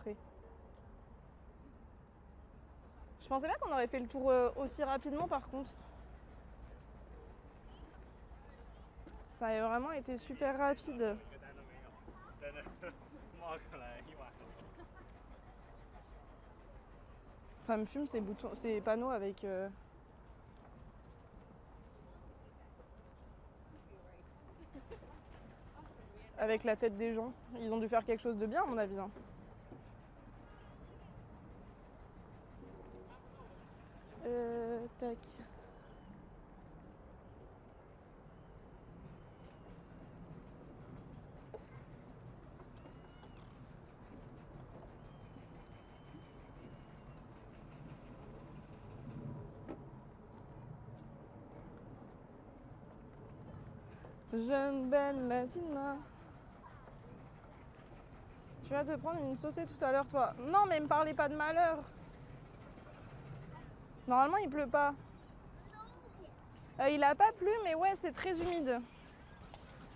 après. Je pensais pas qu'on aurait fait le tour aussi rapidement par contre. Ça a vraiment été super rapide. Ça me fume ces boutons, ces panneaux avec... avec la tête des gens. Ils ont dû faire quelque chose de bien à mon avis. Hein. Tac. Jeune belle latina. Tu vas te prendre une saucée tout à l'heure, toi. Non, mais me parlez pas de malheur. Normalement, il pleut pas. Il a pas plu, mais ouais, c'est très humide.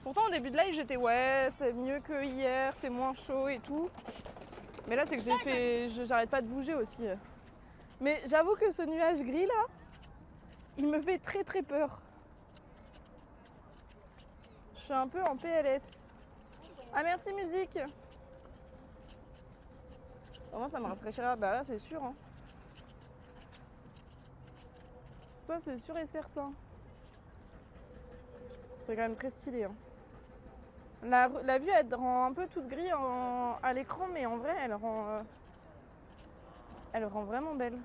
Pourtant, au début de live, j'étais ouais, c'est mieux que hier, c'est moins chaud et tout. Mais là, c'est que j'arrête pas de bouger aussi. Mais j'avoue que ce nuage gris là, il me fait très très peur. Je suis un peu en PLS. Ah merci musique. Au moins ça me rafraîchira. Bah là c'est sûr. Hein. Ça c'est sûr et certain. C'est quand même très stylé. Hein. La vue elle rend un peu toute gris à l'écran, mais en vrai elle rend vraiment belle.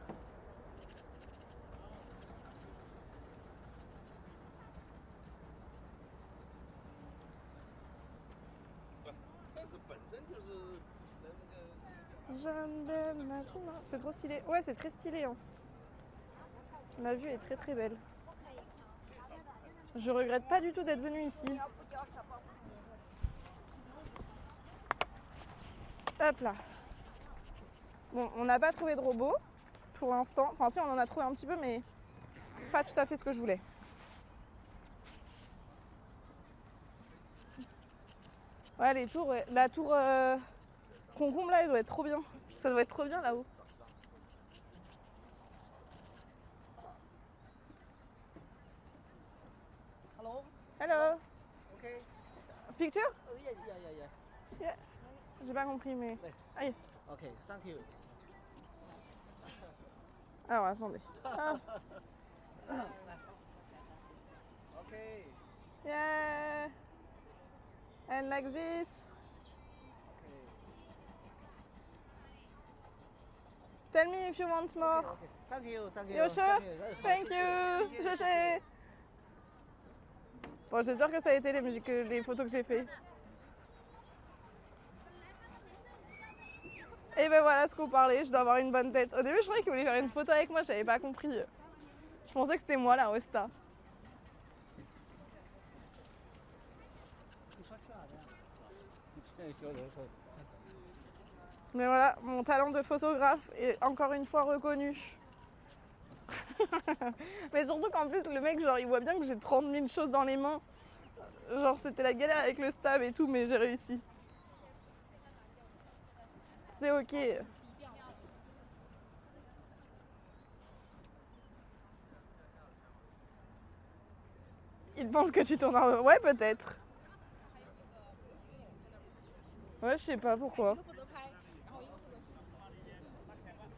Jeune belle matinée. C'est trop stylé. Ouais, c'est très stylé. Hein. La vue est très très belle. Je regrette pas du tout d'être venue ici. Hop là. Bon, on n'a pas trouvé de robot pour l'instant. Enfin si, on en a trouvé un petit peu, mais pas tout à fait ce que je voulais. Ouais, les tours, ouais. La tour concombre là, elle doit être trop bien. Ça doit être trop bien là-haut. Hello. Hello. Okay. Picture? Yeah. Yeah. J'ai pas compris, mais... Aïe. Okay, thank you. Alors, attendez. Ah. Okay. Yeah. And like this. Okay. Tell me if you want more. Okay. Thank you. Thank you. You're sure? Thank you. Thank you. Je. Bon, j'espère que ça a été les photos que j'ai fait. Et ben voilà ce qu'on parlait, je dois avoir une bonne tête. Au début, je croyais qu'il voulait faire une photo avec moi, j'avais pas compris. Je pensais que c'était moi la Rosta. Mais voilà, mon talent de photographe est encore une fois reconnu. Mais surtout qu'en plus, le mec, genre, il voit bien que j'ai 30 000 choses dans les mains. Genre, c'était la galère avec le stab et tout, mais j'ai réussi. C'est ok. Il pense que tu tournes en... Ouais, peut-être. Ouais, je sais pas pourquoi.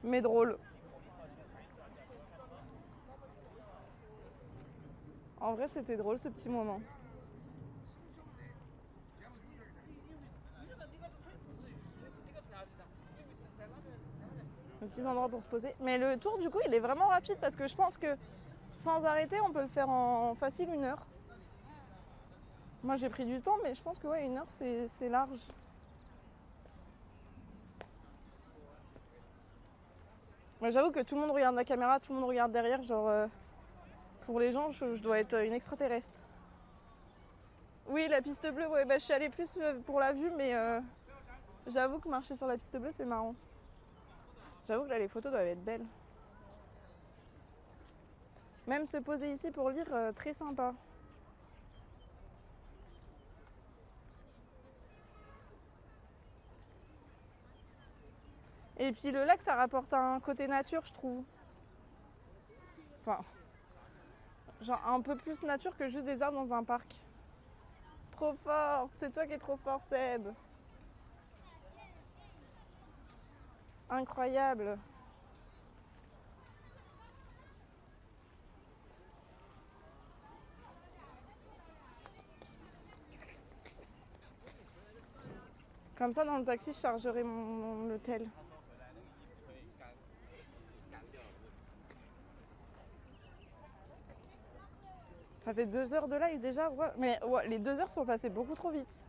Mais drôle. En vrai, c'était drôle ce petit moment. Un petit endroit pour se poser. Mais le tour, du coup, il est vraiment rapide parce que je pense que sans arrêter, on peut le faire en facile 1 heure. Moi, j'ai pris du temps, mais je pense que ouais, 1 heure, c'est large. Moi, j'avoue que tout le monde regarde la caméra, tout le monde regarde derrière. Genre, pour les gens, je dois être une extraterrestre. Oui, la piste bleue, ouais, bah, je suis allée plus pour la vue, mais j'avoue que marcher sur la piste bleue, c'est marrant. J'avoue que là, les photos doivent être belles. Même se poser ici pour lire, très sympa. Et puis le lac, ça rapporte un côté nature, je trouve. Enfin, genre un peu plus nature que juste des arbres dans un parc. Trop forte, c'est toi qui es trop fort, Seb. Incroyable. Comme ça, dans le taxi, je chargerai mon hôtel. Ça fait 2 heures de live déjà, ouais. Mais ouais, les 2 heures sont passées beaucoup trop vite.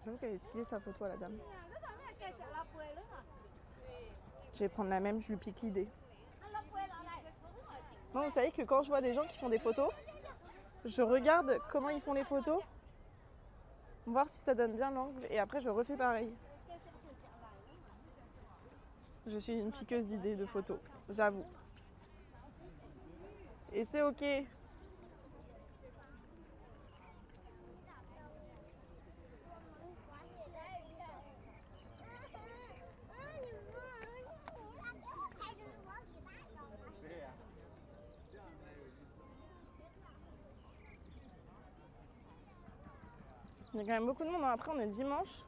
J'avoue qu'elle est stylée sa photo à la dame. Je vais prendre la même, je lui pique l'idée. Moi, vous savez que quand je vois des gens qui font des photos, je regarde comment ils font les photos, voir si ça donne bien l'angle, et après je refais pareil. Je suis une piqueuse d'idées de photos, j'avoue. Et c'est ok. Il y a quand même beaucoup de monde. Après, on est dimanche.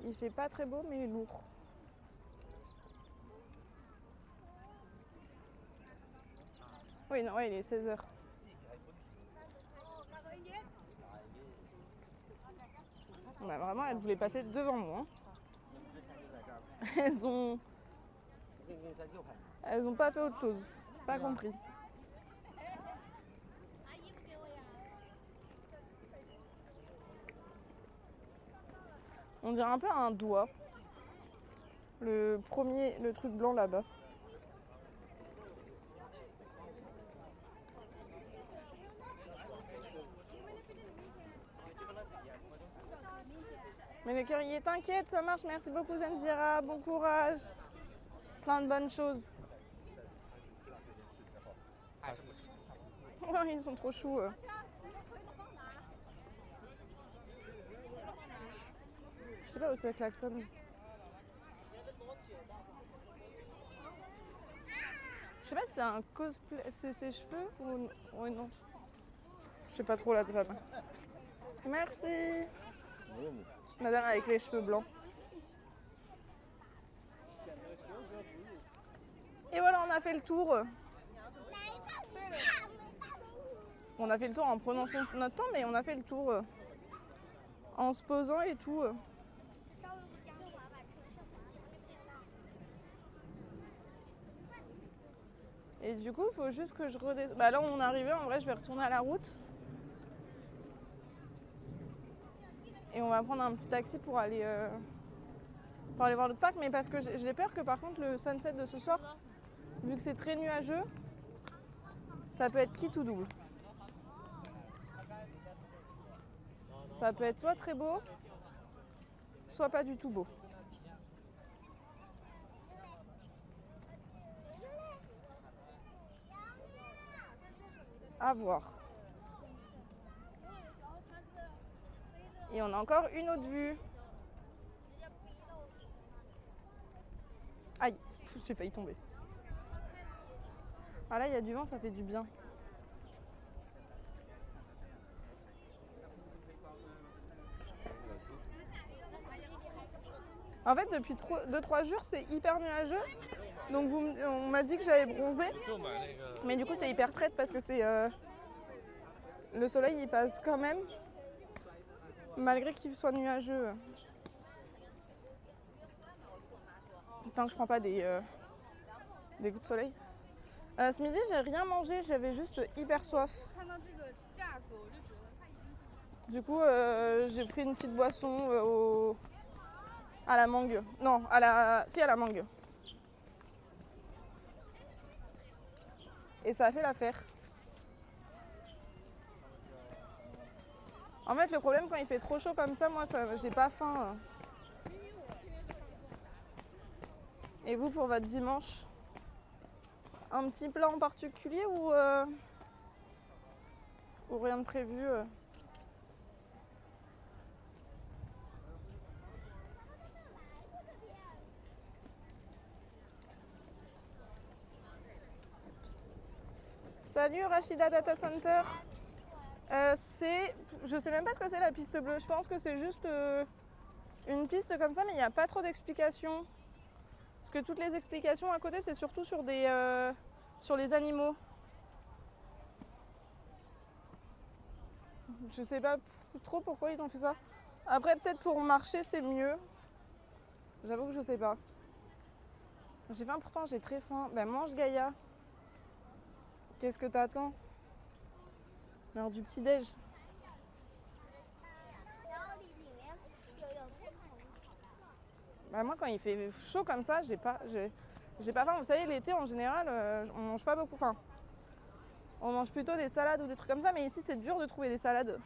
Il fait pas très beau, mais lourd. Oui, non, ouais, il est 16h. Bah, vraiment, elles voulaient passer devant moi. Elles ont pas fait autre chose. Pas compris. On dirait un peu un doigt. Le premier, le truc blanc là-bas. Mais le cœur y est, t'inquiète, ça marche. Merci beaucoup Zenzira, bon courage. Plein de bonnes choses. Oh, ils sont trop choux. Je sais pas où c'est le klaxon. Je sais pas si c'est un cosplay, c'est ses cheveux ou oh, non. Je sais pas trop la trame. Merci. Madame avec les cheveux blancs. Et voilà, on a fait le tour. On a fait le tour en prenant notre temps, mais on a fait le tour en se posant et tout. Et du coup, il faut juste que je redescende. Bah là où on est arrivé, en vrai, je vais retourner à la route. Et on va prendre un petit taxi pour aller voir l'autre parc. Mais parce que j'ai peur que par contre, le sunset de ce soir, vu que c'est très nuageux, ça peut être quitte ou double. Ça peut être soit très beau, soit pas du tout beau. À voir. Et on a encore une autre vue. Aïe, j'ai failli tomber. Ah là, il y a du vent, ça fait du bien. En fait, depuis 2-3 jours, c'est hyper nuageux. Donc on m'a dit que j'avais bronzé. Mais du coup, c'est hyper traite parce que c'est le soleil, il passe quand même. Malgré qu'il soit nuageux. Tant que je prends pas des coups de soleil. Ce midi, j'ai rien mangé, j'avais juste hyper soif. Du coup, j'ai pris une petite boisson à la mangue. Non, à la mangue. Et ça a fait l'affaire. En fait, le problème quand il fait trop chaud comme ça, moi, j'ai pas faim. Et vous, pour votre dimanche, un petit plat en particulier ou rien de prévu Salut Rachida Data Center. Je sais même pas ce que c'est la piste bleue. Je pense que c'est juste une piste comme ça, mais il n'y a pas trop d'explications. Parce que toutes les explications à côté, c'est surtout sur sur les animaux. Je sais pas trop pourquoi ils ont fait ça. Après, peut-être pour marcher, c'est mieux. J'avoue que je sais pas. J'ai faim, pourtant j'ai très faim. Ben mange Gaïa. Qu'est-ce que t'attends? L'heure du petit-déj. Bah moi quand il fait chaud comme ça, j'ai pas faim. Vous savez, l'été en général, on mange pas beaucoup. Enfin, on mange plutôt des salades ou des trucs comme ça, mais ici c'est dur de trouver des salades.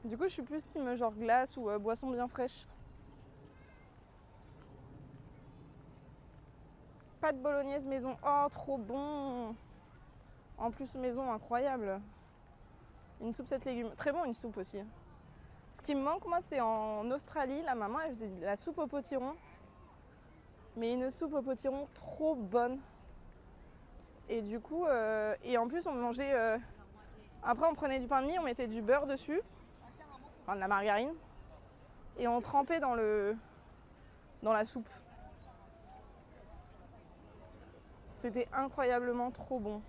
Du coup, je suis plus team genre glace ou boisson bien fraîche. Pâte bolognaise maison. Oh, trop bon! En plus, maison incroyable. Une soupe 7 légumes. Très bon, une soupe aussi. Ce qui me manque, moi, c'est en Australie. La maman, elle faisait de la soupe au potiron. Mais une soupe au potiron trop bonne. Et du coup, et en plus, on mangeait. Après, on prenait du pain de mie, on mettait du beurre dessus. Enfin, de la margarine. Et on trempait dans la soupe. C'était incroyablement trop bon.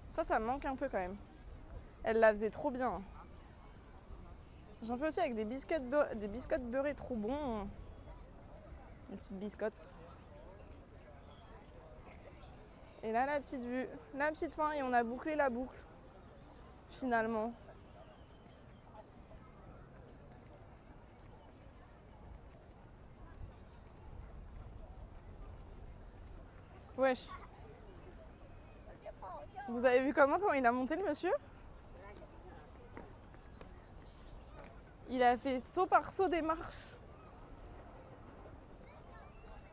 Ça me manque un peu quand même. Elle la faisait trop bien. J'en fais aussi avec des biscottes beurrées trop bons. Une petite biscotte. Et là, la petite vue, la petite fin, et on a bouclé la boucle, finalement. Wesh. Vous avez vu comment il a monté le monsieur? Il a fait saut par saut des marches.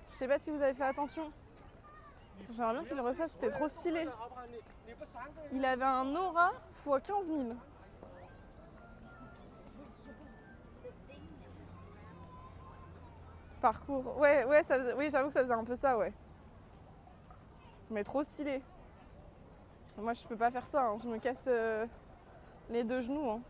Je sais pas si vous avez fait attention. J'aimerais bien qu'il le refasse, c'était trop stylé. Il avait un aura x 15 000. Parcours. Ouais, oui, j'avoue que ça faisait un peu ça, ouais. Mais trop stylé. Moi, je peux pas faire ça, hein. Je me casse les deux genoux. Hein.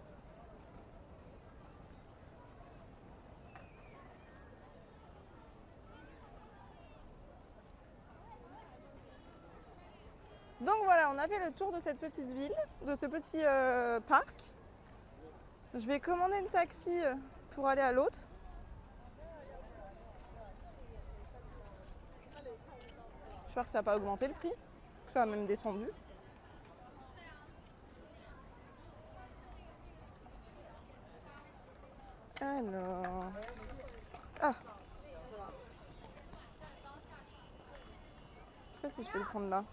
Donc voilà, on a fait le tour de cette petite ville, de ce petit parc. Je vais commander le taxi pour aller à l'autre. J'espère que ça n'a pas augmenté le prix, que ça a même descendu. Alors... Ah! Je sais pas si je peux le prendre là.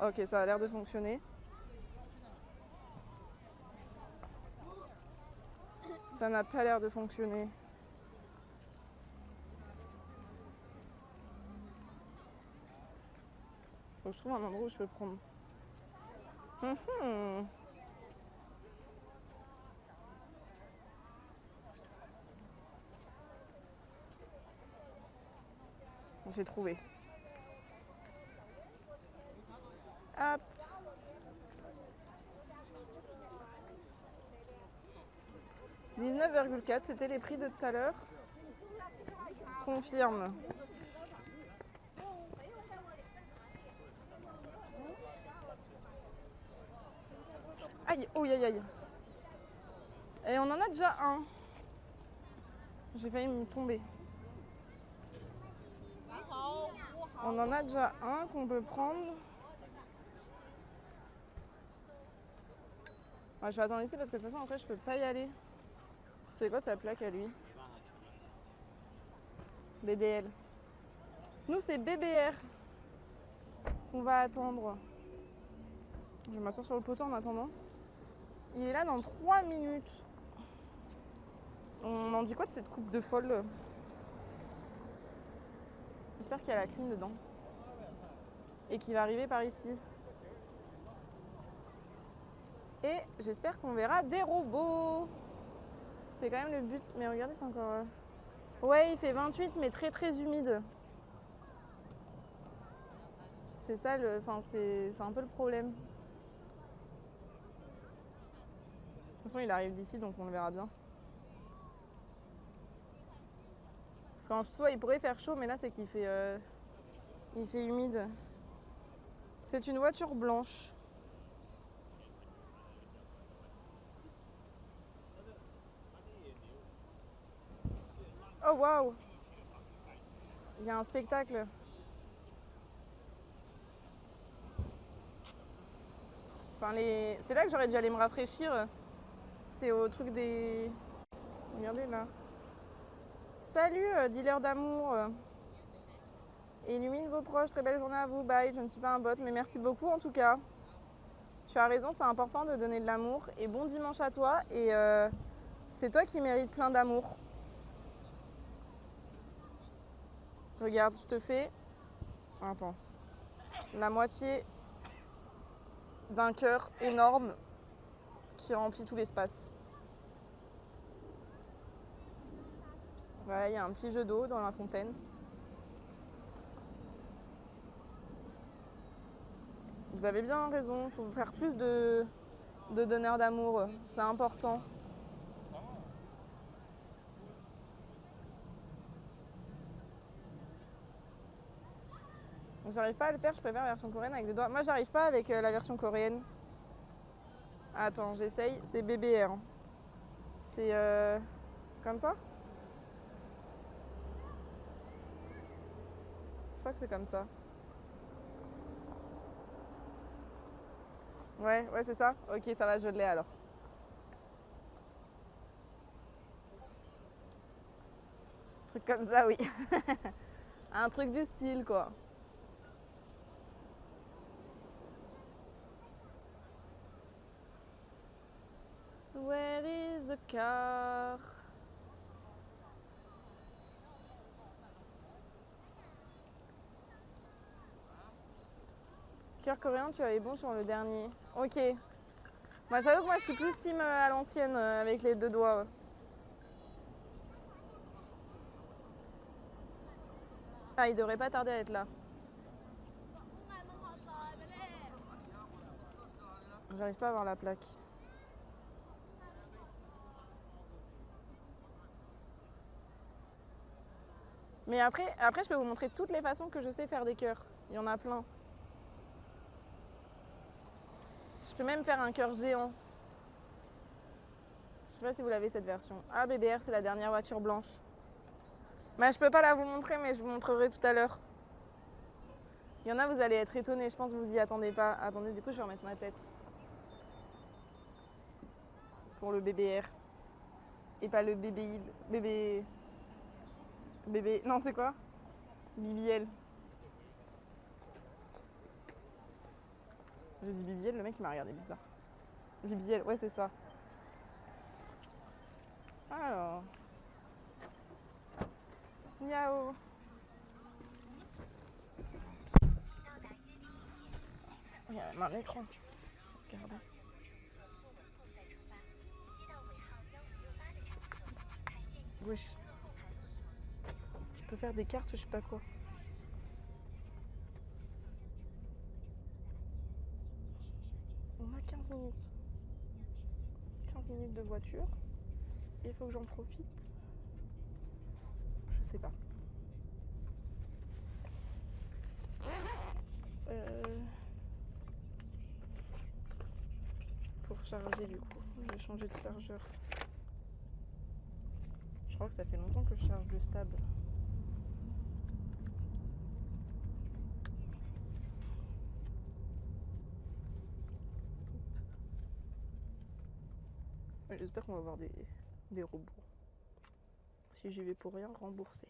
Ok, ça a l'air de fonctionner. Ça n'a pas l'air de fonctionner. Faut que je trouve un endroit où je peux prendre. J'ai trouvé. Hop. « 19,4 », c'était les prix de tout à l'heure. Confirme. Aïe, oh aïe aïe. Et on en a déjà un. J'ai failli me tomber. On en a déjà un qu'on peut prendre. Ouais, je vais attendre ici parce que de toute façon après je peux pas y aller. C'est quoi sa plaque à lui? BDL. Nous c'est BBR qu'on va attendre. Je vais m'asseoir sur le poteau en attendant. Il est là dans 3 minutes. On en dit quoi de cette coupe de folle? J'espère qu'il y a la clim dedans. Et qu'il va arriver par ici. Et j'espère qu'on verra des robots. C'est quand même le but. Mais regardez, c'est encore... Ouais, il fait 28, mais très très humide. C'est ça, enfin, c'est un peu le problème. De toute façon, il arrive d'ici, donc on le verra bien. Parce qu'en soi, il pourrait faire chaud, mais là, c'est qu'il fait, il fait humide. C'est une voiture blanche. Oh waouh! Il y a un spectacle. Enfin, c'est là que j'aurais dû aller me rafraîchir. C'est au truc des... Regardez là. Salut, dealer d'amour. Illumine vos proches, très belle journée à vous, bye. Je ne suis pas un bot, mais merci beaucoup en tout cas. Tu as raison, c'est important de donner de l'amour. Et bon dimanche à toi. Et c'est toi qui mérites plein d'amour. Regarde, je te fais... Attends. La moitié d'un cœur énorme qui remplit tout l'espace. Voilà, il y a un petit jeu d'eau dans la fontaine. Vous avez bien raison, il faut faire plus de donneurs d'amour, c'est important. J'arrive pas à le faire, je préfère la version coréenne avec des doigts. Moi j'arrive pas avec la version coréenne. Attends, j'essaye, c'est BBR. C'est comme ça? Je crois que c'est comme ça. Ouais, c'est ça? Ok, ça va, je l'ai alors. Un truc comme ça, oui. Un truc du style, quoi. Where is the car? Cœur coréen, tu avais bon sur le dernier. Ok. Moi j'avoue que moi je suis plus team à l'ancienne avec les deux doigts. Ah, il devrait pas tarder à être là. J'arrive pas à voir la plaque. Mais après, je peux vous montrer toutes les façons que je sais faire des cœurs. Il y en a plein. Je peux même faire un cœur géant. Je sais pas si vous l'avez cette version. Ah, BBR, c'est la dernière voiture blanche. Bah, je peux pas la vous montrer, mais je vous montrerai tout à l'heure. Il y en a, vous allez être étonnés. Je pense que vous y attendez pas. Attendez, du coup, je vais remettre ma tête. Pour le BBR. Et pas le BBI. Bébé. Non, c'est quoi? BBL. J'ai dit BBL, le mec il m'a regardé bizarre. BBL, ouais, c'est ça. Alors. Miaou. Il y a même un écran. Regardez. Wesh. Tu peux faire des cartes ou je sais pas quoi. On a 15 minutes. 15 minutes de voiture. Et il faut que j'en profite. Je sais pas. Pour charger du coup. Je vais changer de chargeur. Je crois que ça fait longtemps que je charge le stab. J'espère qu'on va avoir des robots. Si j'y vais pour rien, rembourser.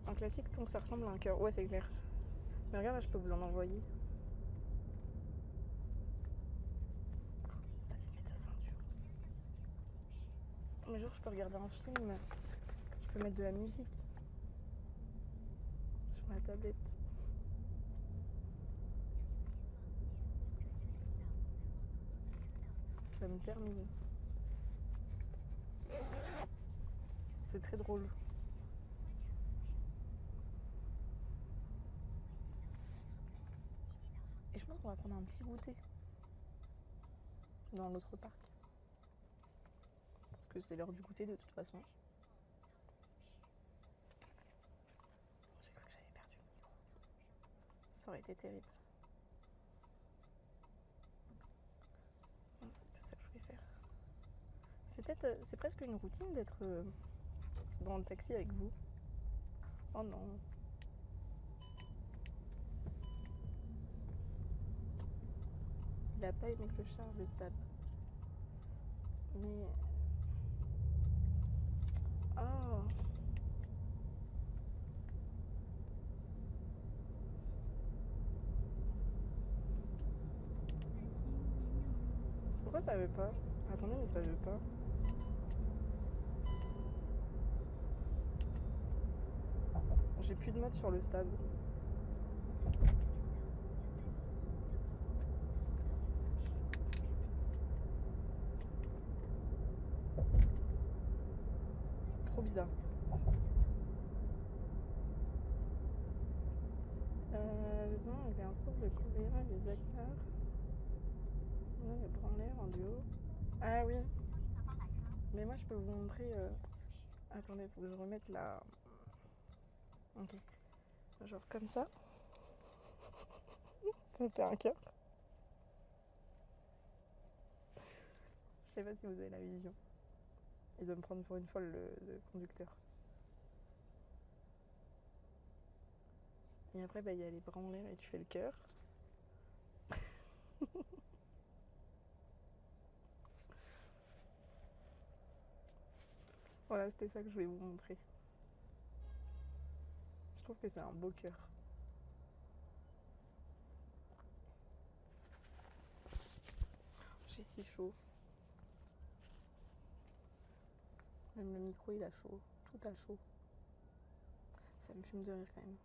Un classique, donc ça ressemble à un cœur. Ouais, c'est clair. Mais regarde, là, je peux vous en envoyer. Ça dit de mettre sa ceinture. Mais genre, je peux regarder un film. Je peux mettre de la musique. Sur la tablette. Ça me termine. C'est très drôle. Et je pense qu'on va prendre un petit goûter dans l'autre parc. Parce que c'est l'heure du goûter de toute façon. J'ai cru que j'avais perdu le micro. Ça aurait été terrible. Non, c'est pas ça que je voulais faire. C'est presque une routine d'être dans le taxi avec vous. Oh non. Il a pas aimé que je charge le stab. Mais... Oh. Pourquoi ça veut pas? Attendez, mais ça veut pas. J'ai plus de mode sur le stab. Trop bizarre. Heureusement, il y a un stand de coréens et des acteurs. Ouais, les branleurs en duo. Ah oui. Mais moi, je peux vous montrer... Attendez, faut que je remette la... Ok. Genre comme ça. Ça fait un cœur. Je sais pas si vous avez la vision. Il doit me prendre pour une folle, le conducteur. Et après, bah, y a les bras en l'air et tu fais le cœur. Voilà, c'était ça que je voulais vous montrer. Je trouve que c'est un beau cœur. J'ai si chaud. Même le micro, il a chaud. Tout a chaud. Ça me fume de rire quand même.